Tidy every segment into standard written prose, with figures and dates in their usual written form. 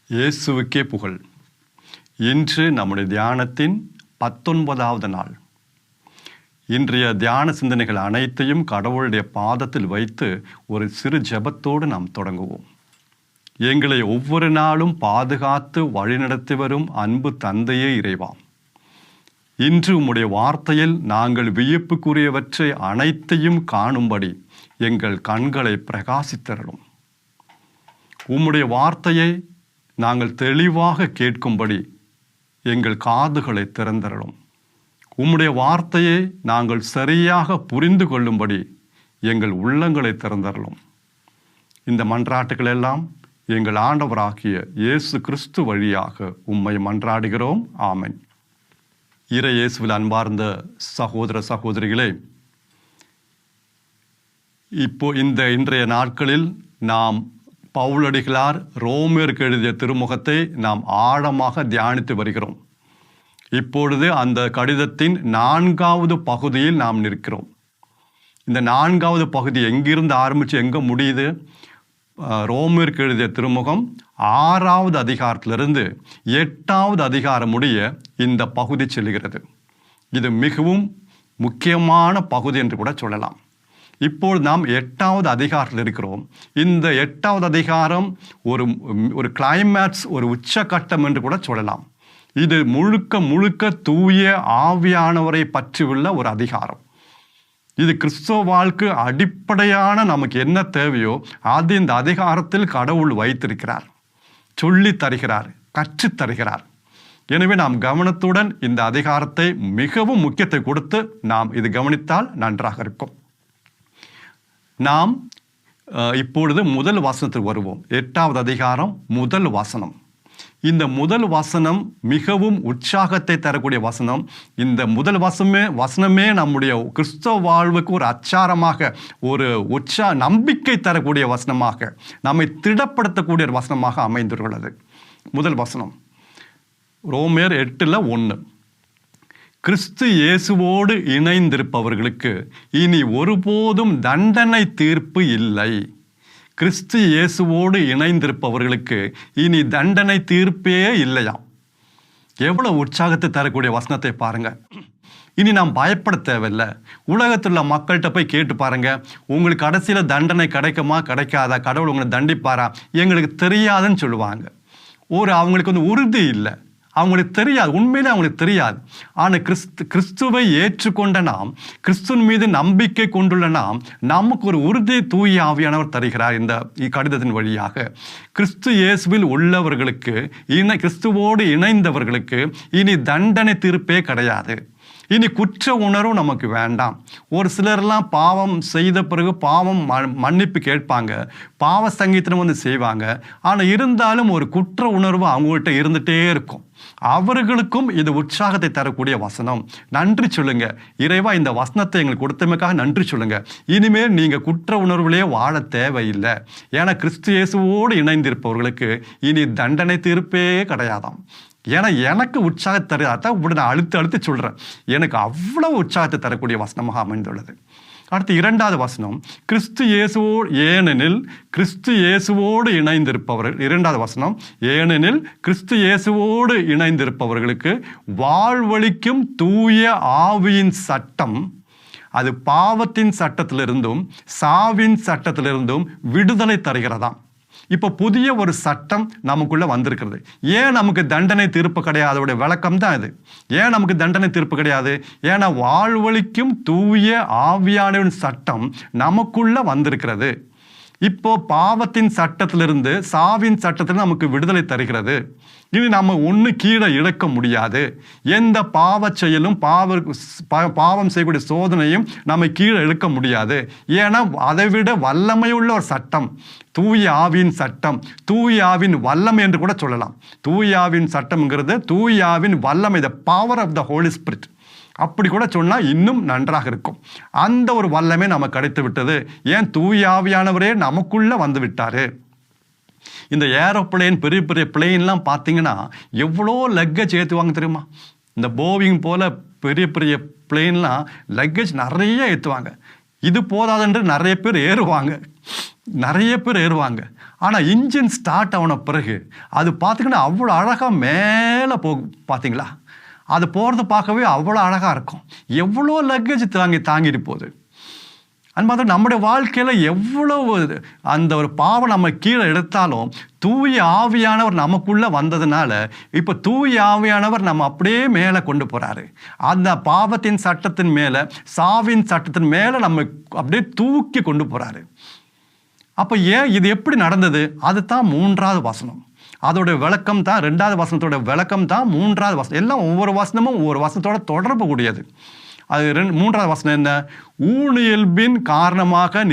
இயேசுவுக்கே புகழ். இன்று நம்முடைய தியானத்தின் 19வது நாள். இன்றைய தியான சிந்தனைகள் அனைத்தையும் கடவுளுடைய பாதத்தில் வைத்து ஒரு சிறு ஜெபத்தோடு நாம் தொடங்குவோம். எங்களை ஒவ்வொரு நாளும் பாதுகாத்து வழிநடத்தி வரும் அன்பு தந்தையே இறைவா, இன்று உம்முடைய வார்த்தையில் நாங்கள் வியப்புக்குரியவற்றை அனைத்தையும் காணும்படி எங்கள் கண்களை பிரகாசித்தரலும். உம்முடைய வார்த்தையை நாங்கள் தெளிவாக கேட்கும்படி எங்கள் காதுகளை திறந்தரலும். உம்முடைய வார்த்தையை நாங்கள் சரியாக புரிந்து கொள்ளும்படி எங்கள் உள்ளங்களை திறந்தரலும். இந்த மன்றாட்டுகள் எல்லாம் எங்கள் ஆண்டவராகிய இயேசு கிறிஸ்து வழியாக உம்மை மன்றாடுகிறோம். ஆமென். இறை இயேசுவில் அன்பார்ந்த சகோதர சகோதரிகளே, இன்றைய நாட்களில் நாம் பவுலடிகளார் ரோமருக்கு எழுதிய திருமுகத்தை நாம் ஆழமாக தியானித்து வருகிறோம். இப்பொழுது அந்த கடிதத்தின் 4வது பகுதியில் நாம் நிற்கிறோம். இந்த 4வது பகுதி எங்கிருந்து ஆரம்பித்து எங்கே முடியுது? ரோமருக்கு எழுதிய திருமுகம் 6வது அதிகாரத்திலிருந்து 8வது அதிகாரம் முடிய இந்த பகுதி செல்கிறது. இது மிகவும் முக்கியமான பகுதி என்று கூட சொல்லலாம். இப்போது நாம் 8வது அதிகாரத்தில் இருக்கிறோம். இந்த 8வது அதிகாரம் ஒரு கிளைமேக்ஸ், ஒரு உச்சகட்டம் என்று கூட சொல்லலாம். இது முழுக்க முழுக்க தூய ஆவியானவரை பற்றியுள்ள ஒரு அதிகாரம். இது கிறிஸ்தவ வாழ்க்கை அடிப்படையான நமக்கு என்ன தேவையோ அது இந்த அதிகாரத்தில் கடவுள் வைத்திருக்கிறார், சொல்லி தருகிறார், கற்றுத் தருகிறார். எனவே நாம் கவனத்துடன் இந்த அதிகாரத்தை மிகவும் முக்கியத்துவம் கொடுத்து நாம் இது கவனித்தால் நன்றாக இருக்கும். நாம் இப்பொழுது முதல் வசனத்துக்கு வருவோம். 8வது அதிகாரம் முதல் வசனம். இந்த முதல் வசனம் மிகவும் உற்சாகத்தை தரக்கூடிய வசனம். இந்த முதல் வசனமே நம்முடைய கிறிஸ்தவ வாழ்வுக்கு ஒரு அச்சாரமாக, ஒரு நம்பிக்கை தரக்கூடிய வசனமாக, நம்மை திடப்படுத்தக்கூடிய ஒரு வசனமாக அமைந்துள்ளது. முதல் வசனம் ரோமர் 8:1. கிறிஸ்து இயேசுவோடு இணைந்திருப்பவர்களுக்கு இனி ஒருபோதும் தண்டனை தீர்ப்பு இல்லை. கிறிஸ்து இயேசுவோடு இணைந்திருப்பவர்களுக்கு இனி தண்டனை தீர்ப்பே இல்லையா? எவ்வளவு உற்சாகத்தை தரக்கூடிய வசனத்தை பாருங்க. இனி நாம் பயப்பட தேவையில்லை. உலகத்தில் உள்ள மக்கள்கிட்ட போய் கேட்டு பாருங்க, உங்களுக்கு கடைசியில் தண்டனை கிடைக்குமா கிடைக்காதா, கடவுள் உங்களை தண்டிப்பாரா? எங்களுக்கு தெரியாதுன்னு சொல்லுவாங்க. அவங்களுக்கு உறுதி இல்லை, அவங்களுக்கு தெரியாது, உண்மையிலே அவங்களுக்கு தெரியாது. ஆனால் கிறிஸ்துவை ஏற்றுக்கொண்ட நாம், கிறிஸ்துவின் மீது நம்பிக்கை கொண்டுள்ள நாம், நமக்கு ஒரு உறுதி தூய ஆவியானவர் தருகிறார். இந்த கடிதத்தின் வழியாக கிறிஸ்து இயேசுவில் உள்ளவர்களுக்கு, கிறிஸ்துவோடு இணைந்தவர்களுக்கு இனி தண்டனை தீர்ப்பே கிடையாது. இனி குற்ற உணர்வு நமக்கு வேண்டாம். ஒரு சிலர்லாம் பாவம் செய்த பிறகு பாவம் மன்னிப்பு கேட்பாங்க, பாவ சங்கீதம் செய்வாங்க. ஆனால் இருந்தாலும் ஒரு குற்ற உணர்வு அவங்கள்ட்ட இருந்துகிட்டே இருக்கும். அவர்களுக்கும் இது உற்சாகத்தை தரக்கூடிய வசனம். நன்றி சொல்லுங்க இறைவா, இந்த வசனத்தை எங்களுக்கு கொடுத்தமைக்காக நன்றி சொல்லுங்க. இனிமேல் நீங்க குற்ற உணர்வுலேயே வாழ தேவையில்லை. ஏன்னா கிறிஸ்து இயேசுவோடு இணைந்திருப்பவர்களுக்கு இனி தண்டனை தீர்ப்பே கிடையாதாம். ஏன்னா எனக்கு உற்சாகத்தை தருதான் இப்படி நான் அழுத்து சொல்றேன். எனக்கு அவ்வளவு உற்சாகத்தை தரக்கூடிய வசனமாக அமைந்துள்ளது. அடுத்து 2வது வசனம், ஏனெனில் கிறிஸ்து இயேசுவோடு இணைந்திருப்பவர்கள். 2வது வசனம், ஏனெனில் கிறிஸ்து இயேசுவோடு இணைந்திருப்பவர்களுக்கு வாழ்வளிக்கும் தூய ஆவியின் சட்டம், அது பாவத்தின் சட்டத்திலிருந்தும் சாவின் சட்டத்திலிருந்தும் விடுதலை தருகிறதாம். இப்போ புதிய ஒரு சட்டம் நமக்குள்ள வந்திருக்கிறது. ஏன் நமக்கு தண்டனை தீர்ப்பு கிடையாது? அதோடைய விளக்கம் தான் இது. ஏன் நமக்கு தண்டனை தீர்ப்பு கிடையாது? ஏன்னா வாழ்வளிக்கும் தூய ஆவியானவரின் சட்டம் நமக்குள்ள வந்திருக்கிறது. இப்போ பாவத்தின் சட்டத்திலிருந்து சாவின் சட்டத்தில் நமக்கு விடுதலை தருகிறது. இனி நம்ம ஒன்று கீழே இழக்க முடியாது. எந்த பாவ செயலும் பாவம் செய்யக்கூடிய சோதனையும் நம்ம கீழே இழுக்க முடியாது. ஏன்னா அதை விட வல்லமையுள்ள ஒரு சட்டம் தூய ஆவியின் சட்டம், தூய ஆவின் வல்லமை என்று கூட சொல்லலாம். தூய ஆவின் சட்டம்ங்கிறது தூய ஆவின் வல்லமை, the power of the holy spirit. அப்படி கூட சொன்னால் இன்னும் நன்றாக இருக்கும். அந்த ஒரு வல்லமை நமக்கு கிடைத்து விட்டது. ஏன்? தூய ஆவியானவரே நமக்குள்ள வந்து விட்டாரு. இந்த ஏரோப்ளேன், பெரிய பெரிய பிளெயின்லாம் பார்த்தீங்கன்னா எவ்வளோ லக்கேஜ் ஏற்றுவாங்க தெரியுமா? இந்த போவிங் போல பெரிய பெரிய பிளெயின்லாம் லக்கேஜ் நிறைய ஏற்றுவாங்க. இது போதாதென்று நிறைய பேர் ஏறுவாங்க. ஆனால் இன்ஜின் ஸ்டார்ட் ஆன பிறகு அது பார்த்திங்கன்னா அவ்வளோ அழகாக மேலே பார்த்தீங்களா, அது போகிறத பார்க்கவே அவ்வளோ அழகாக இருக்கும். எவ்வளோ லக்கேஜ் தாங்கிட்டு போகுது. அது மாதிரி நம்முடைய வாழ்க்கையில் எவ்வளவு அந்த ஒரு பாவம் நம்ம கீழே எடுத்தாலும் தூய ஆவியானவர் நமக்குள்ளே வந்ததுனால இப்போ தூய ஆவியானவர் நம்ம அப்படியே மேலே கொண்டு போகிறாரு. அந்த பாவத்தின் சட்டத்தின் மேலே, சாவின் சட்டத்தின் மேலே நம்ம அப்படியே தூக்கி கொண்டு போகிறாரு. அப்போ இது எப்படி நடந்தது? அதுதான் 3வது வசனம். அதோட விளக்கம் தான் 2வது வசனத்தோட விளக்கம் தான் 3வது வசனம். எல்லாம் ஒவ்வொரு வசனமும் ஒவ்வொரு வசனத்தோட தொடர்பு கூடியது. அது 3வது வசனம் என்ன? ஊனியல்பின் காரணமாக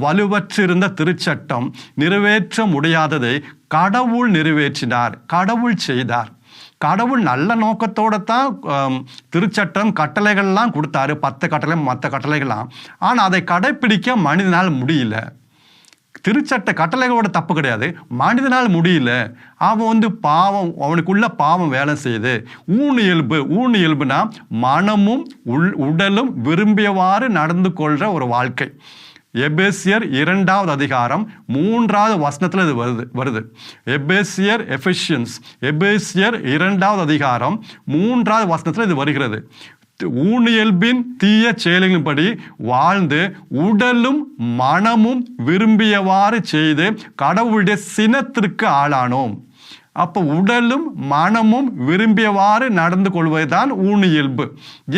வலுவற்றிருந்த திருச்சட்டம் நிறைவேற்ற முடியாததை கடவுள் நிறைவேற்றினார், கடவுள் செய்தார். கடவுள் நல்ல நோக்கத்தோடு தான் திருச்சட்டம் கட்டளைகள்லாம் கொடுத்தாரு, 10 கட்டளை மற்ற கட்டளைகள்லாம். ஆனால் அதை கடைப்பிடிக்க மனிதனால் முடியல. திருச்சட்ட கட்டளைகளோட தப்பு கிடையாது, மனிதனால் முடியல. அவன் பாவம், அவனுக்குள்ள பாவம் வேலை செய்யுது. ஊனு இயல்புனா மனமும் உடலும் விரும்பியவாறு நடந்து கொள்கிற ஒரு வாழ்க்கை. எபேசியர் 2வது அதிகாரம் 3வது வசனத்தில் இது வருது. எபேசியர் 2வது அதிகாரம் 3வது வசனத்தில் இது வருகிறது. ஊனியல்பின் தீய செயலின்படி வாழ்ந்து உடலும் மனமும் விரும்பியவாறு செய்து கடவுளுடைய சினத்திற்கு ஆளானோம். அப்போ உடலும் மனமும் விரும்பியவாறு நடந்து கொள்வதுதான் ஊனியல்பு,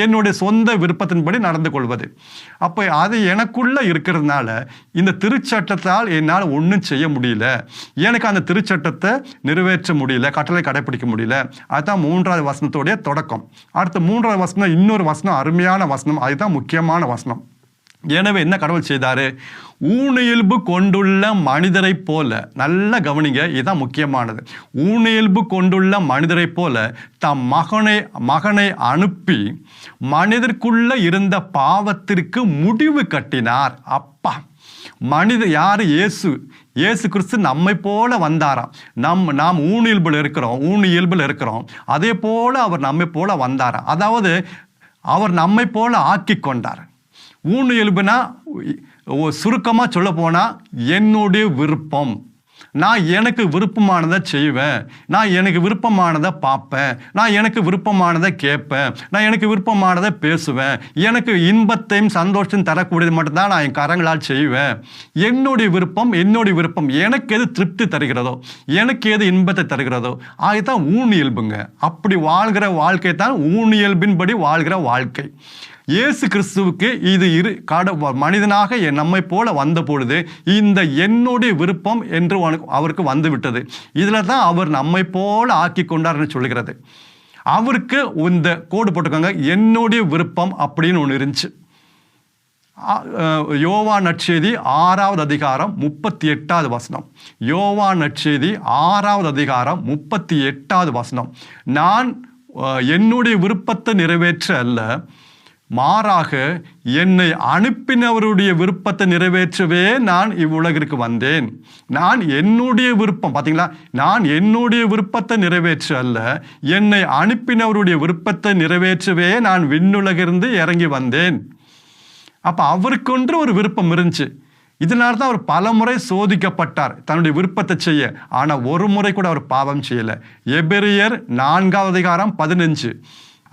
என்னுடைய சொந்த விருப்பத்தின்படி நடந்து கொள்வது. அப்போ அது எனக்குள்ள இருக்கிறதுனால இந்த திருச்சட்டத்தால் என்னால் ஒன்றும் செய்ய முடியல, எனக்கு அந்த திருச்சட்டத்தை நிறைவேற்ற முடியல, கட்டளை கடைப்பிடிக்க முடியல. அதுதான் 3வது வசனத்தோடைய தொடக்கம். அடுத்த 3வது வசனம் இன்னொரு வசனம், அருமையான வசனம், அதுதான் முக்கியமான வசனம். எனவே என்ன கடவுள் செய்தாரு? ஊனியல்பு கொண்டுள்ள மனிதரை போல, நல்ல கவனிங்க, இதுதான் முக்கியமானது. ஊனியல்பு கொண்டுள்ள மனிதரை போல தம் மகனை அனுப்பி மனிதருக்குள்ள இருந்த பாவத்திற்கு முடிவு கட்டினார். அப்பா, யாரு? இயேசு கிறிஸ்து நம்மை போல வந்தாராம். நாம் ஊனியல்பில் இருக்கிறோம், அதே போல அவர் நம்மை போல வந்தாராம். அதாவது அவர் நம்மை போல ஆக்கி கொண்டார். ஊனியல்புனா சுருக்கமாக சொல்ல போனால் என்னுடைய விருப்பம். நான் எனக்கு விருப்பமானதை செய்வேன், நான் எனக்கு விருப்பமானதை பார்ப்பேன், நான் எனக்கு விருப்பமானதை கேட்பேன், நான் எனக்கு விருப்பமானதை பேசுவேன், எனக்கு இன்பத்தையும் சந்தோஷத்தையும் தரக்கூடியது மட்டும்தான் நான் என் கரங்களால் செய்வேன். என்னுடைய விருப்பம் எனக்கு எது திருப்தி தருகிறதோ, எனக்கு எது இன்பத்தை தருகிறதோ அதுதான் ஊனியல்புங்க. அப்படி வாழ்கிற வாழ்க்கை தான் ஊனியல்பின்படி வாழ்கிற வாழ்க்கை. இயேசு கிறிஸ்துவுக்கு இது மனிதனாக நம்மை போல வந்த பொழுது இந்த என்னுடைய விருப்பம் என்று அவருக்கு வந்து விட்டது. இதில் தான் அவர் நம்மை போல ஆக்கி கொண்டார்னு சொல்லுகிறது. அவருக்கு இந்த கோடு போட்டுக்கோங்க, என்னுடைய விருப்பம் அப்படின்னு ஒன்று இருந்துச்சு. யோவான் நற்செய்தி 6வது அதிகாரம் 38வது வசனம். யோவான் நற்செய்தி 6வது அதிகாரம் 38வது வசனம். நான் என்னுடைய விருப்பத்தை நிறைவேற்ற அல்ல, மாறாக என்னை அனுப்பினவருடைய விருப்பத்தை நிறைவேற்றவே நான் இவ்வுலகிற்கு வந்தேன். நான் என்னுடைய விருப்பம், பார்த்தீங்களா, நான் என்னுடைய விருப்பத்தை நிறைவேற்ற அல்ல, என்னை அனுப்பினவருடைய விருப்பத்தை நிறைவேற்றவே நான் விண்ணுலகிருந்து இறங்கி வந்தேன். அப்போ அவருக்கொன்று ஒரு விருப்பம் இருந்துச்சு. இதனால தான் அவர் பல முறை சோதிக்கப்பட்டார் தன்னுடைய விருப்பத்தை செய்ய. ஆனால் ஒரு முறை கூட அவர் பாவம் செய்யலை. எபிரெயர் 4வது அதிகாரம் 15.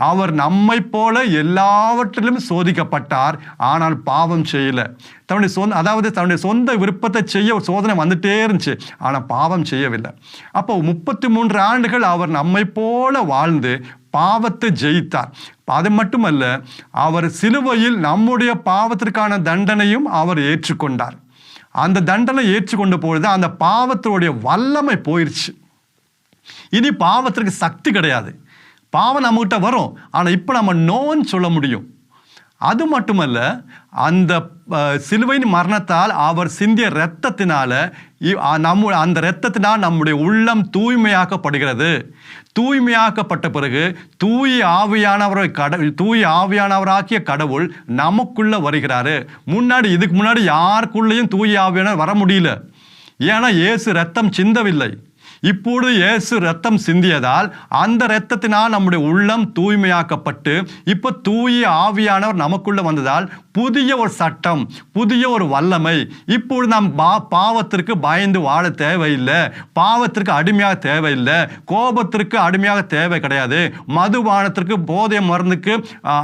அவர் நம்மை போல எல்லாவற்றிலும் சோதிக்கப்பட்டார், ஆனால் பாவம் செய்யலை. தன்னுடைய சொந்த விருப்பத்தை செய்ய ஒரு சோதனை வந்துட்டே இருந்துச்சு, ஆனால் பாவம் செய்யவில்லை. அப்போ 33 ஆண்டுகள் அவர் நம்மை போல வாழ்ந்து பாவத்தை ஜெயித்தார். அது மட்டுமல்ல, அவர் சிலுவையில் நம்முடைய பாவத்திற்கான தண்டனையும் அவர் ஏற்றுக்கொண்டார். அந்த தண்டனை ஏற்றுக்கொண்ட பொழுது அந்த பாவத்தினுடைய வல்லமை போயிடுச்சு. இனி பாவத்திற்கு சக்தி கிடையாது. பாவம் நம்மகிட்ட வரும், ஆனால் இப்போ நம்ம நோன்னு சொல்ல முடியும். அது மட்டுமல்ல, அந்த சிலுவையின் மரணத்தால் அவர் சிந்திய இரத்தத்தினால அந்த இரத்தத்தினால் நம்முடைய உள்ளம் தூய்மையாக்கப்படுகிறது. தூய்மையாக்கப்பட்ட பிறகு தூய ஆவியானவராகிய கடவுள் நமக்குள்ள வருகிறாரு. இதுக்கு முன்னாடி யாருக்குள்ளேயும் தூய ஆவியானவர் வர முடியல. ஏன்னா இயேசு ரத்தம் சிந்தவில்லை. இப்பொழுது இயேசு ரத்தம் சிந்தியதால் அந்த இரத்தத்தினால் நம்முடைய உள்ளம் தூய்மையாக்கப்பட்டு இப்போ தூய ஆவியானவர் நமக்குள்ள வந்ததால் புதிய ஒரு சட்டம், புதிய ஒரு வல்லமை. இப்பொழுது நாம் பாவத்திற்கு பயந்து வாழ தேவையில்லை, பாவத்திற்கு அடிமையாக தேவையில்லை, கோபத்திற்கு அடிமையாக தேவை கிடையாது, மதுபானத்திற்கு போதை மருந்துக்கு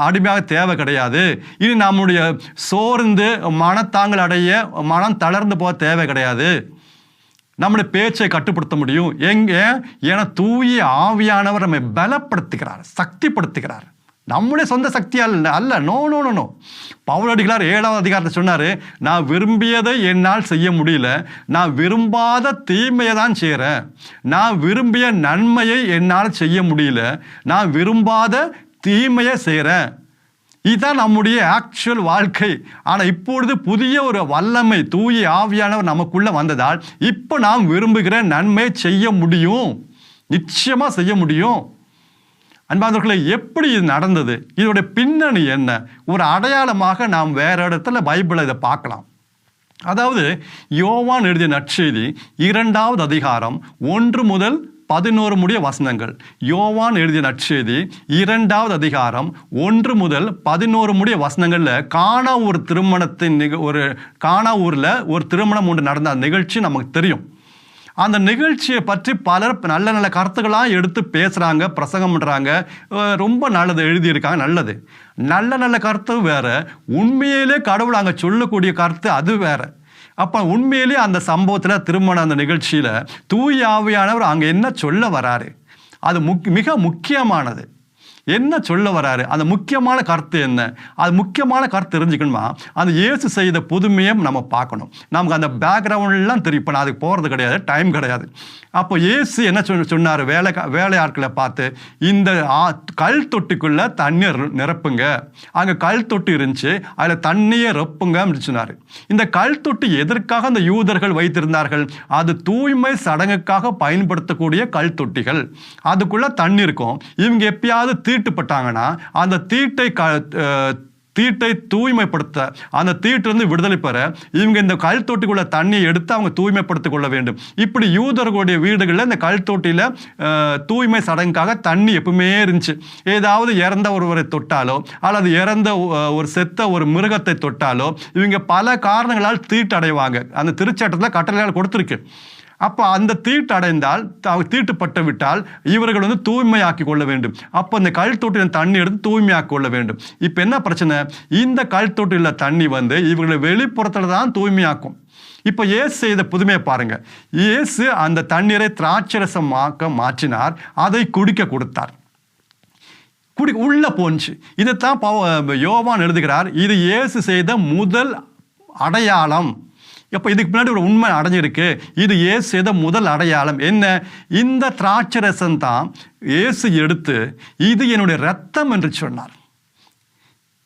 அடிமையாக தேவை கிடையாது. இனி நம்முடைய சோர்ந்து மனத்தாங்கள் அடைய மனம் தளர்ந்து போக தேவை கிடையாது. நம்முடைய பேச்சை கட்டுப்படுத்த முடியும். ஏன்னா தூய ஆவியானவர் நம்மை பலப்படுத்துகிறார், சக்திப்படுத்துகிறார். நம்முடைய சொந்த சக்தி அல்ல. No no no no. பவுலடிகளார் 7ஆவது அதிகாரத்தை சொன்னார், நான் விரும்பியதை என்னால் செய்ய முடியல, நான் விரும்பாத தீமையை தான் செய்கிறேன். நான் விரும்பிய நன்மையை என்னால் செய்ய முடியல, நான் விரும்பாத தீமையை செய்கிறேன். இதுதான் நம்முடைய ஆக்சுவல் வாழ்க்கை. ஆனால் இப்பொழுது புதிய ஒரு வல்லமை, தூய ஆவியானவர் நமக்குள்ள வந்ததால் இப்போ நாம் விரும்புகிற நன்மை செய்ய முடியும், நிச்சயமாக செய்ய முடியும். அன்பானவர்களே, எப்படி இது நடந்தது? இதோடைய பின்னணி என்ன? ஒரு அடையாளமாக நாம் வேற இடத்துல பைபிளை இதை பார்க்கலாம். அதாவது யோவான் எழுதிய நற்செய்தி 2ஆவது அதிகாரம் 1 முதல் 11 முடிய வசனங்கள். யோவான் எழுதிய நற்செய்தி 2ஆவது அதிகாரம் 1 முதல் 11 முடிய வசனங்கள்ல கானா ஒரு திருமணத்தின் கானா ஊர்ல ஒரு திருமணம் ஒன்று நடந்த அந்த நிகழ்ச்சி நமக்கு தெரியும். அந்த நிகழ்ச்சியை பற்றி பலர் நல்ல நல்ல கருத்துக்களாக எடுத்து பேசுகிறாங்க, பிரசங்கம் பண்ணுறாங்க, ரொம்ப நல்லது எழுதியிருக்காங்க. நல்லது, நல்ல நல்ல கருத்து வேற, உண்மையிலே கடவுள் அங்கே சொல்லக்கூடிய கருத்து அது வேற. அப்போ உண்மையிலே அந்த சம்பவத்தில் திருமண அந்த நிகழ்ச்சியில் தூய ஆவியானவர் அங்கே என்ன சொல்ல வராரு, அது மிக முக்கியமானது. என்ன சொல்ல வராரு, அந்த முக்கியமான கருத்து என்ன? அது முக்கியமான கருத்து தெரிஞ்சுக்கணுமா, அந்த இயேசு செய்த புதுமையை நம்ம பார்க்கணும். நமக்கு அந்த பேக்ரவுண்ட்லாம் தெரியும். இப்போ நான் அதுக்கு போகிறது கிடையாது, டைம் கிடையாது. அப்போ இயேசு என்ன சொன்னார், வேலையாட்களை பார்த்து, இந்த கல் தொட்டிக்குள்ளே தண்ணீர் நிரப்புங்க. அங்கே கல் தொட்டி இருந்துச்சு, அதில் தண்ணியை ரொப்புங்க அப்படின்னு சொன்னார். இந்த கல் தொட்டி எதற்காக அந்த யூதர்கள் வைத்திருந்தார்கள்? அது தூய்மை சடங்குக்காக பயன்படுத்தக்கூடிய கல் தொட்டிகள். அதுக்குள்ளே தண்ணி இருக்கும். இவங்க எப்பயாவது தீட்டுப்பட்டாங்கன்னா அந்த தீட்டை தூய்மைப்படுத்த, அந்த தீட்டிலிருந்து விடுதலை பெற இவங்க இந்த கல் தொட்டிக்குள்ள தண்ணியை எடுத்து அவங்க தூய்மைப்படுத்திக் கொள்ள வேண்டும். இப்படி யூதர்களுடைய வீடுகளில் இந்த கல் தொட்டியில் தூய்மை சடங்குக்காக தண்ணி எப்பவுமே இருந்துச்சு. ஏதாவது இறந்த ஒருவரை தொட்டாலோ அல்லது இறந்த ஒரு செத்த ஒரு மிருகத்தை தொட்டாலோ இவங்க பல காரணங்களால் தீட்டடைவாங்க. அந்த திருச்சட்டத்தில் கட்டளையால் கொடுத்துருக்கு. அப்போ அந்த தீட்டு அடைந்தால், தீட்டுப்பட்டு விட்டால் இவர்கள் தூய்மையாக்கி கொள்ள வேண்டும். அப்போ இந்த கல் தொட்டியில் தண்ணி எடுத்து தூய்மையாக்கி கொள்ள வேண்டும். இப்போ என்ன பிரச்சனை, இந்த கல் தொட்டியில் தண்ணி இவர்களை வெளிப்புறத்தில் தான் தூய்மையாக்கும். இப்போ இயேசு செய்த புதுமையை பாருங்க. இயேசு அந்த தண்ணீரை திராட்சரசமாக்க மாற்றினார், அதை குடிக்க கொடுத்தார். உள்ள போச்சு. இதைத்தான் யோவான் எழுதுகிறார், இது இயேசு செய்த முதல் அடையாளம். அப்போ இதுக்கு பின்னாடி ஒரு உண்மை அடைஞ்சிருக்கு. இது இயேசு செய்த முதல் அடையாளம் என்ன? இந்த திராட்சரசம் தான் இயேசு எடுத்து, இது என்னுடைய இரத்தம் என்று சொன்னார்.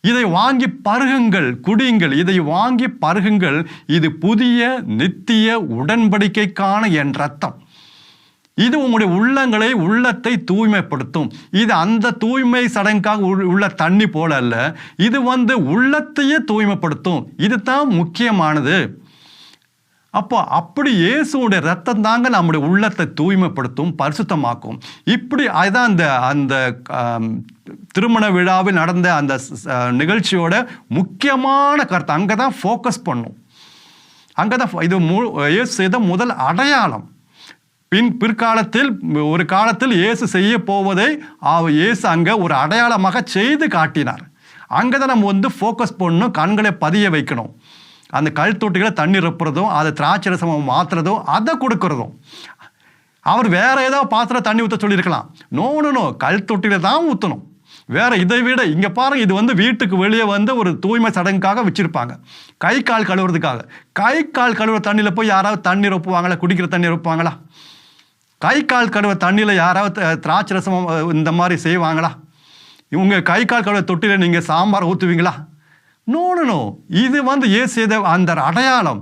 இதை வாங்கி பருகுங்கள், குடியுங்கள், இதை வாங்கி பருகுங்கள், இது புதிய நித்திய உடன்படிக்கைக்கான என் இரத்தம். இது உங்களுடைய உள்ளத்தை தூய்மைப்படுத்தும். இது அந்த தூய்மை சடங்குக்காக உள்ள தண்ணி போல அல்ல, இது உள்ளத்தையே தூய்மைப்படுத்தும். இது தான் முக்கியமானது. அப்போ அப்படி இயேசுடைய ரத்தம் தாங்க நம்முடைய உள்ளத்தை தூய்மைப்படுத்தும், பரிசுத்தமாக்கும். இப்படி அதுதான் அந்த திருமண விழாவில் நடந்த அந்த நிகழ்ச்சியோட முக்கியமான கருத்து. அங்கே தான் ஃபோக்கஸ் பண்ணும். அங்கே தான் இது இயேசு செய்த முதல் அடையாளம். பிற்காலத்தில் ஒரு காலத்தில் இயேசு செய்ய போவதை இயேசு அங்கே ஒரு அடையாளமாக செய்து காட்டினார். அங்கே தான் நம்ம ஃபோக்கஸ் பண்ணணும், கண்களை பதிய வைக்கணும். அந்த கல் தொட்டிகளை தண்ணி ரொப்புறதும், அதை திராட்சரசமாக மாற்றுறதும், அதை கொடுக்கறதும். அவர் வேற ஏதாவது பாத்திரம் தண்ணி ஊற்ற சொல்லியிருக்கலாம். நோ, கல் தொட்டியில் தான் ஊற்றணும். வேற இதை விட இங்கே பாருங்க, இது வீட்டுக்கு வெளியே ஒரு தூய்மை சடங்குக்காக வச்சிருப்பாங்க, கை கால் கழுவுறதுக்காக. கை கால் கழுவுற தண்ணியில் போய் யாராவது தண்ணி ரொப்புவாங்களா? குடிக்கிற தண்ணி ரொப்புவாங்களா? கை கால் கழுவுற தண்ணியில் யாராவது திராட்சரசம் இந்த மாதிரி செய்வாங்களா? இவங்க கை கால் கழுவுற தொட்டியில் நீங்கள் சாம்பார் ஊற்றுவீங்களா? நோ. இது இயேசு செய்த அந்த அடையாளம்.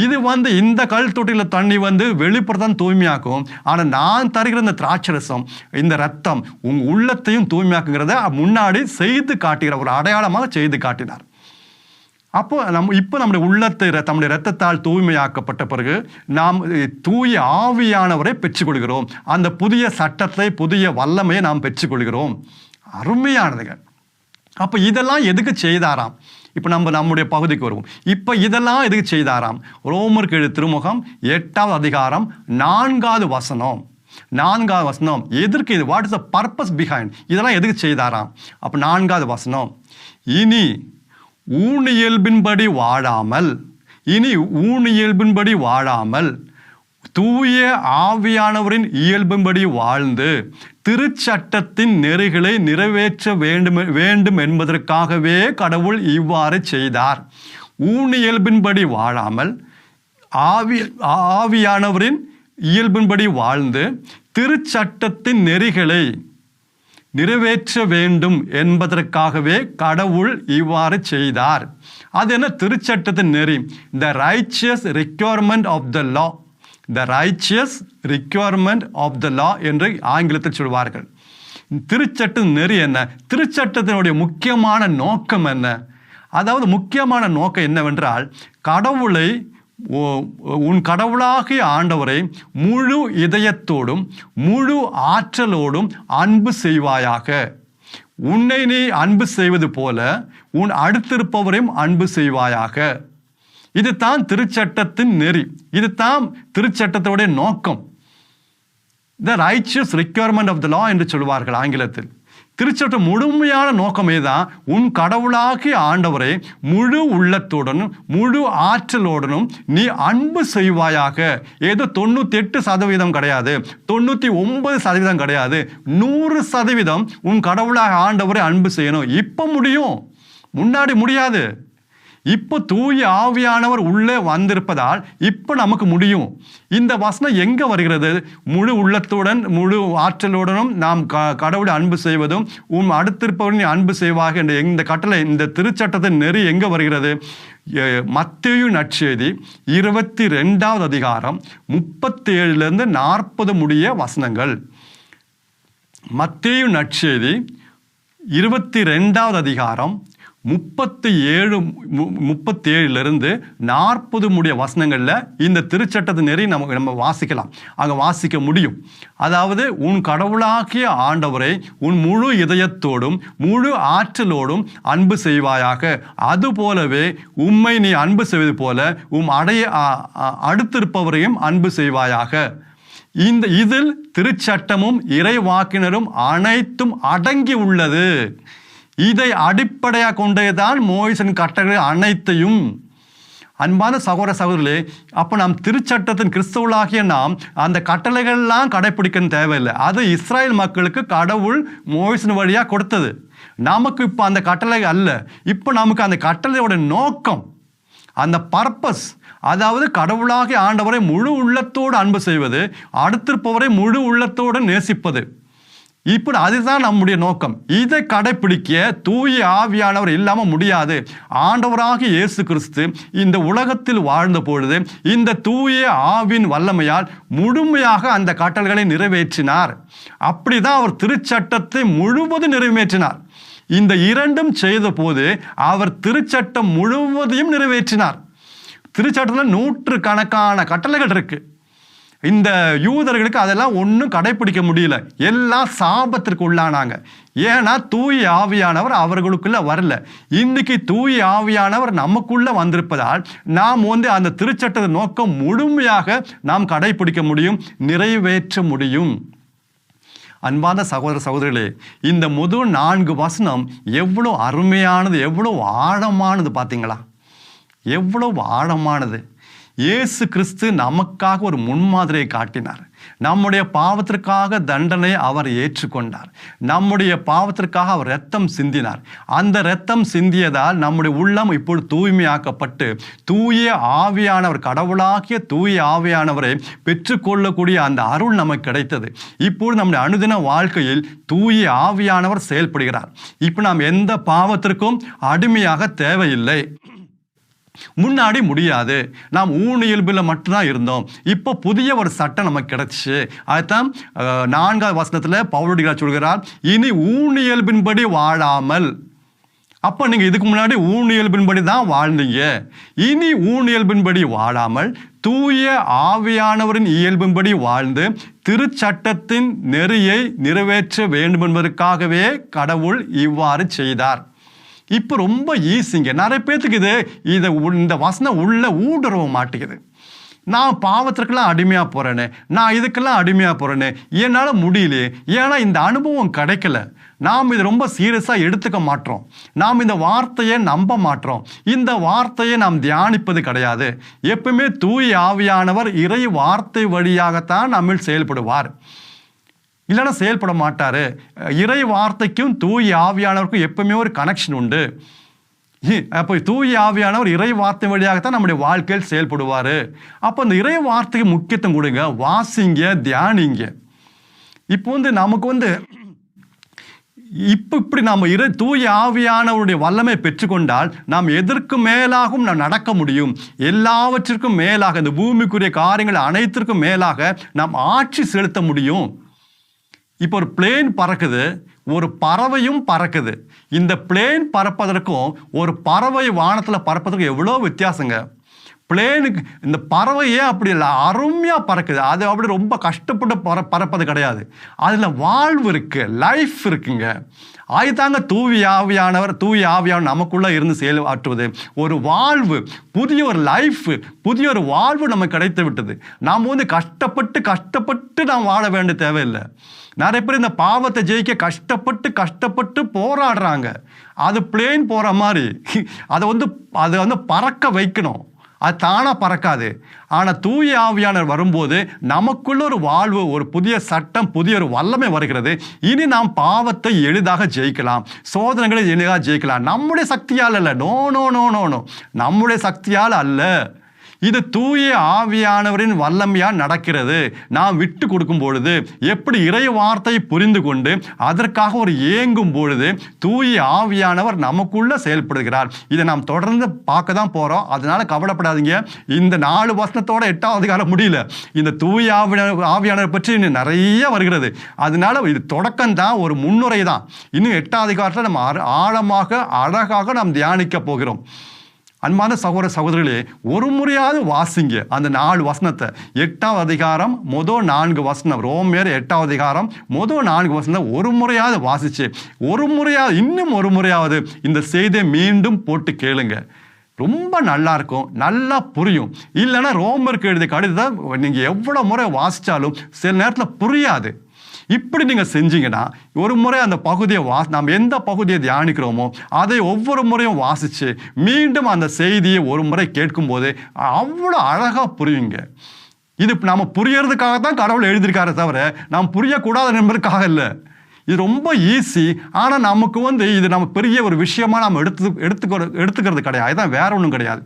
இது இந்த கல் தொட்டியில் தண்ணி வெளிப்புறத்தான் தூய்மையாக்கும். ஆனால் நான் தருகிற இந்த திராட்சரசம், இந்த ரத்தம் உங்கள் உள்ளத்தையும் தூய்மையாக்குங்கிறத முன்னாடி செய்து காட்டுகிற ஒரு அடையாளமாக செய்து காட்டினார். அப்போ இப்போ நம்முடைய உள்ளத்தை நம்முடைய இரத்தத்தால் தூய்மையாக்கப்பட்ட பிறகு நாம் தூய ஆவியானவரை பெற்றுக்கொள்கிறோம். அந்த புதிய சட்டத்தை, புதிய வல்லமையை நாம் பெற்றுக்கொள்கிறோம். அருமையானதுங்க. அப்போ இதெல்லாம் எதுக்கு செய்தாராம்? இப்போ நம்முடைய பகுதிக்கு வருவோம். இப்போ இதெல்லாம் எதுக்கு செய்தாராம்? ரோமருக்கு எழுதிய திருமுகம் 8வது அதிகாரம் 4வது வசனம். 4வது வசனம் எதற்கு? இது what is the purpose behind? இதெல்லாம் எதுக்கு செய்தாராம்? அப்போ 4வது வசனம், இனி ஊனியல்பின்படி வாழாமல் தூய ஆவியானவரின் இயல்பின்படி வாழ்ந்து திருச்சட்டத்தின் நெறிகளை நிறைவேற்ற வேண்டும் என்பதற்காகவே கடவுள் இவ்வாறு செய்தார். ஊனியல்பின்படி வாழாமல் ஆவியானவரின் இயல்பின்படி வாழ்ந்து திருச்சட்டத்தின் நெறிகளை நிறைவேற்ற வேண்டும் என்பதற்காகவே கடவுள் இவ்வாறு செய்தார். அது என்ன? திருச்சட்டத்தின் நெறி. The righteous requirement of the law. The righteous requirement of the law என்று ஆங்கிலத்தில் சொல்வார்கள். திருச்சட்டத்தின் நெறி என்ன? திருச்சட்டத்தினுடைய முக்கியமான நோக்கம் என்ன? அதாவது முக்கியமான நோக்கம் என்னவென்றால், கடவுளை, உன் கடவுளாகிய ஆண்டவரை முழு இதயத்தோடும் முழு ஆற்றலோடும் அன்பு செய்வாயாக. உன்னை நீ அன்பு செய்வது போல உன் அடுத்திருப்பவரையும் அன்பு செய்வாயாக. இதுதான் திருச்சட்டத்தின் நெறி. இதுதான் திருச்சட்டத்தோடைய நோக்கம். The righteous requirement of the law என்று சொல்வார்கள் ஆங்கிலத்தில். திருச்சட்டம் முழுமையான நோக்கமே தான், உன் கடவுளாகிய ஆண்டவரை முழு உள்ளத்துடனும் முழு ஆற்றலோடனும் நீ அன்பு செய்வாயாக. ஏதோ 98% கிடையாது, 99% கிடையாது, 100% உன் கடவுளாக ஆண்டவரை அன்பு செய்யணும். இப்போ முடியும், முன்னாடி முடியாது. இப்போ தூய ஆவியானவர் உள்ளே வந்திருப்பதால் இப்போ நமக்கு முடியும். இந்த வசனம் எங்கே வருகிறது? முழு உள்ளத்துடன் முழு ஆற்றலுடனும் நாம் கடவுளை அன்பு செய்வதும் அடுத்திருப்பவரின் அன்பு செய்வாக என்ற இந்த கட்டளை, இந்த திருச்சட்டத்தின் நெறி எங்கே வருகிறது? மத்தேயு நற்செய்தி 22வது அதிகாரம் 37லேருந்து 40 முடிய வசனங்கள். மத்தேயு நற்செய்தி 22வது அதிகாரம் 37லிருந்து 40 முடிய வசனங்களில் இந்த திருச்சட்டத்தை நெறி நம்ம வாசிக்கலாம், அங்கே வாசிக்க முடியும். அதாவது, உன் கடவுளாகிய ஆண்டவரை உன் முழு இதயத்தோடும் முழு ஆற்றலோடும் அன்பு செய்வாயாக. அதுபோலவே உம்மை நீ அன்பு செய்வது போல அடுத்திருப்பவரையும் அன்பு செய்வாயாக. இதில் திருச்சட்டமும் இறைவாக்கினரும் அனைத்தும் அடங்கி உள்ளது. இதை அடிப்படையாக கொண்டேதான் மோசேயின் கட்டளைகள் அனைத்தையும். அன்பான சகோதர சகோதரிகளே, அப்போ நாம் திருச்சட்டத்தின் கிறிஸ்தவர்களாகிய நாம் அந்த கட்டளைகள்லாம் கடைப்பிடிக்கணும் தேவையில்லை. அது இஸ்ராயல் மக்களுக்கு கடவுள் மோசேயின் வழியாக கொடுத்தது. நமக்கு இப்போ அந்த கட்டளை அல்ல. இப்போ நமக்கு அந்த கட்டளையோட நோக்கம், அந்த பர்பஸ், அதாவது கடவுளாகிய ஆண்டவரை முழு உள்ளத்தோடு அன்பு செய்வது, அடுத்திருப்பவரை முழு உள்ளத்தோடு நேசிப்பது. இப்போ அதுதான் நம்முடைய நோக்கம். இதை கடைப்பிடிக்க தூய ஆவியானவர் இல்லாமல் முடியாது. ஆண்டவராகிய இயேசு கிறிஸ்து இந்த உலகத்தில் வாழ்ந்த பொழுது இந்த தூய ஆவின் வல்லமையால் முழுமையாக அந்த கட்டளைகளை நிறைவேற்றினார். அப்படிதான் அவர் திருச்சட்டத்தை முழுவதும் நிறைவேற்றினார். இந்த இரண்டும் செய்த போது அவர் திருச்சட்டம் முழுவதையும் நிறைவேற்றினார். திருச்சட்டத்தில் 100கணக்கான கட்டளைகள் இருக்கு. இந்த யூதர்களுக்கு அதெல்லாம் ஒன்றும் கடைப்பிடிக்க முடியல. எல்லாம் சாபத்திற்கு உள்ளானாங்க. ஏன்னா தூய ஆவியானவர் அவர்களுக்குள்ள வரல. இன்னைக்கு தூய ஆவியானவர் நமக்குள்ள வந்திருப்பதால் நாம் அந்த திருச்சட்டத்தை நோக்கம் முழுமையாக நாம் கடைப்பிடிக்க முடியும், நிறைவேற்ற முடியும். அன்பான சகோதர சகோதரிகளே, இந்த முதல் 4 வசனம் எவ்வளோ அருமையானது, எவ்வளோ ஆழமானது பார்த்தீங்களா? எவ்வளவு ஆழமானது. இயேசு கிறிஸ்து நமக்காக ஒரு முன்மாதிரியை காட்டினார். நம்முடைய பாவத்திற்காக தண்டனை அவர் ஏற்றுக்கொண்டார். நம்முடைய பாவத்திற்காக அவர் இரத்தம் சிந்தினார். அந்த இரத்தம் சிந்தியதால் நம்முடைய உள்ளம் இப்பொழுது தூய்மையாக்கப்பட்டு தூய ஆவியானவர், கடவுளாகிய தூய ஆவியானவரை பெற்றுக்கொள்ளக்கூடிய அந்த அருள் நமக்கு கிடைத்தது. இப்பொழுது நம்முடைய அனுதின வாழ்க்கையில் தூய ஆவியானவர் செயல்படுகிறார். இப்போ நாம் எந்த பாவத்திற்கும் அடிமையாக தேவையில்லை. முன்னாடி முடியாது, நாம் ஊனியல்பில் மட்டும்தான் இருந்தோம். இப்போ புதிய ஒரு சட்டம் நமக்கு கிடைச்சிச்சு. அதுதான் 4வது வசனத்தில் பவுல் சொல்கிறார், இனி ஊனியல்பின்படி வாழாமல். அப்போ நீங்கள் இதுக்கு முன்னாடி ஊனியல்பின்படி தான் வாழ்ந்தீங்க. இனி ஊனியல்பின்படி வாழாமல் தூய ஆவியானவரின் இயல்பின்படி வாழ்ந்து திருச்சட்டத்தின் நெறியை நிறைவேற்ற வேண்டும் என்பதற்காகவே கடவுள் இவ்வாறு செய்தார். இப்போ ரொம்ப ஈஸிங்க. நிறைய பேர்த்துக்கு இந்த வசனம் உள்ள ஊடுருவ மாட்டேங்குது. நான் பாவத்திற்கெல்லாம் அடிமையாக போகிறேனே, நான் இதுக்கெல்லாம் அடிமையாக போகிறேனே, என்னால் முடியலையே, ஏன்னா இந்த அனுபவம் கிடைக்கல. நாம் இதை ரொம்ப சீரியஸாக எடுத்துக்க மாட்டோம். நாம் இந்த வார்த்தையை நம்ப மாட்டோம். இந்த வார்த்தையை நாம் தியானிப்பது கிடையாது. எப்பவுமே தூய் ஆவியானவர் இறை வார்த்தை வழியாகத்தான் நம்மில் செயல்படுவார், இல்லைன்னா செயல்பட மாட்டார். இறை வார்த்தைக்கும் தூய் ஆவியானவருக்கும் எப்பவுமே ஒரு கனெக்ஷன் உண்டு. அப்போ தூய ஆவியானவர் இறை வார்த்தை வழியாகத்தான் நம்முடைய வாழ்க்கையில் செயல்படுவார். அப்போ அந்த இறை வார்த்தைக்கு முக்கியத்துவம் கொடுங்க, வாசிங்க, தியானிங்க. இப்போ நமக்கு இப்படி நாம் தூய ஆவியானவருடைய வல்லமை பெற்றுக்கொண்டால் நாம் எதற்கு மேலாகவும் நாம் நடக்க முடியும். எல்லாவற்றிற்கும் மேலாக, இந்த பூமிக்குரிய காரியங்கள் அனைத்திற்கும் மேலாக நாம் ஆட்சி செலுத்த முடியும். இப்போ ஒரு பிளேன் பறக்குது, ஒரு பறவையும் பறக்குது. இந்த பிளேன் பறப்பதற்கும் ஒரு பறவை வானத்தில் பறப்பதற்கும் எவ்வளோ வித்தியாசங்க. பிளேனுக்கு இந்த பறவையே அப்படி இல்லை, அருமையாக பறக்குது. அது அப்படி ரொம்ப கஷ்டப்பட்டு பறப்பது கிடையாது. அதில் வாழ்வு இருக்குது, லைஃப் இருக்குங்க. அதுதாங்க தூய ஆவியானவர் நமக்குள்ளே இருந்து செயலாற்றுவது. ஒரு வாழ்வு, புதிய ஒரு லைஃப், புதிய ஒரு வாழ்வு நமக்கு கிடைத்து விட்டது. நாம் கஷ்டப்பட்டு நாம் வாழ வேண்டிய தேவையில்லை. நிறைய பேர் இந்த பாவத்தை ஜெயிக்க கஷ்டப்பட்டு போராடுறாங்க. அது பிளேன் போகிற மாதிரி அதை பறக்க வைக்கணும். அது தானாக பறக்காது. ஆனால் தூய ஆவியானவர் வரும்போது நமக்குள்ள ஒரு வாழ்வு, ஒரு புதிய சட்டம், புதிய ஒரு வல்லமை வருகிறது. இனி நாம் பாவத்தை எளிதாக ஜெயிக்கலாம், சோதனைகளை எளிதாக ஜெயிக்கலாம். நம்முடைய சக்தியால் அல்ல, no no no no no நம்முடைய சக்தியால் அல்ல. இது தூய ஆவியானவரின் வல்லமையாக நடக்கிறது. நாம் விட்டு கொடுக்கும் பொழுது, எப்படி இறை வார்த்தையை புரிந்து கொண்டு அதற்காக ஒரு ஏங்கும் பொழுது தூய ஆவியானவர் நமக்குள்ள செயல்படுகிறார். இதை நாம் தொடர்ந்து பார்க்க தான் போகிறோம். அதனால கவலைப்படாதீங்க. இந்த 4 வசனத்தோட 8ஆம் அதிகாரம் முடியல. இந்த தூய ஆவியானவர் பற்றி இன்னும் நிறைய வருகிறது. அதனால இது தொடக்கம்தான், ஒரு முன்னுரை தான். இன்னும் 8ஆம் அதிகாரத்தில் நம்ம ஆழமாக அழகாக நாம் தியானிக்க போகிறோம். அன்பான சகோதரர்களே, ஒரு முறையாவது வாசிங்க அந்த 4 வசனத்தை. 8ஆம் அதிகாரம் முதல் 4 வசனம், ரோமேர் 8ஆம் அதிகாரம் முதல் 4 வசனம் ஒரு முறையாவது வாசிச்சு, இன்னும் ஒரு முறையாவது இந்த செய்தியை மீண்டும் போட்டு கேளுங்க. ரொம்ப நல்லா இருக்கும், நல்லா புரியும். இல்லைன்னா ரோமருக்கு எழுதிய கடிதத்தை நீங்கள் எவ்வளோ முறை வாசித்தாலும் சில நேரத்தில் புரியாது. இப்படி நீங்கள் செஞ்சீங்கன்னா, ஒரு முறை அந்த பகுதியை நாம் எந்த பகுதியை தியானிக்கிறோமோ அதை ஒவ்வொரு முறையும் வாசித்து மீண்டும் அந்த செய்தியை ஒரு முறை கேட்கும்போது அவ்வளோ அழகாக புரியுங்க. இது நம்ம புரியறதுக்காக தான் கடவுள் எழுதியிருக்காரு தவிர நாம் புரியக்கூடாது என்பதற்காக இல்லை. இது ரொம்ப ஈஸி. ஆனால் நமக்கு இது நம்ம பெரிய ஒரு விஷயமா நம்ம எடுத்துக்கிறது கிடையாது. அதுதான், வேற ஒன்றும் கிடையாது.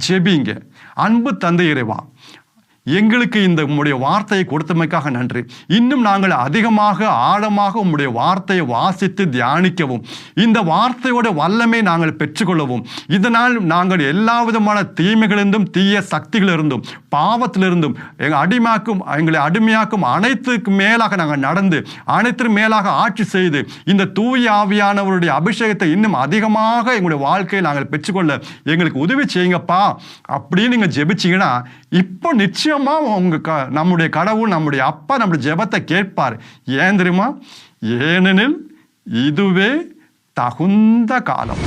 ஜெபிங்க. அன்பு தந்தை இறைவா, எங்களுக்கு இந்த உம்முடைய வார்த்தையை கொடுத்தமைக்காக நன்றி. இன்னும் நாங்கள் அதிகமாக ஆழமாக உம்முடைய வார்த்தையை வாசித்து தியானிக்கவும், இந்த வார்த்தையோட வல்லமை நாங்கள் பெற்றுக்கொள்ளவும், இதனால் நாங்கள் எல்லா விதமான தீமைகளிலிருந்தும், தீய சக்திகளிலிருந்தும், பாவத்திலிருந்தும் எங்களை அடிமையாக்கும் அனைத்துக்கு மேலாக நாங்கள் நடந்து, அனைத்திற்கு மேலாக ஆட்சி செய்து, இந்த தூய ஆவியானவருடைய அபிஷேகத்தை இன்னும் அதிகமாக எங்களுடைய வாழ்க்கையை நாங்கள் பெற்றுக்கொள்ள எங்களுக்கு உதவி செய்யுங்கப்பா அப்படின்னு நீங்கள் ஜெபிச்சிங்கன்னா, இப்போ நிச்சயம் நம்முடைய கடவுள், நம்முடைய அப்பா நம்முடைய ஜெபத்தை கேட்பார். ஏன் தெரியுமா? ஏனெனில் இதுவே தகுந்த காலம்.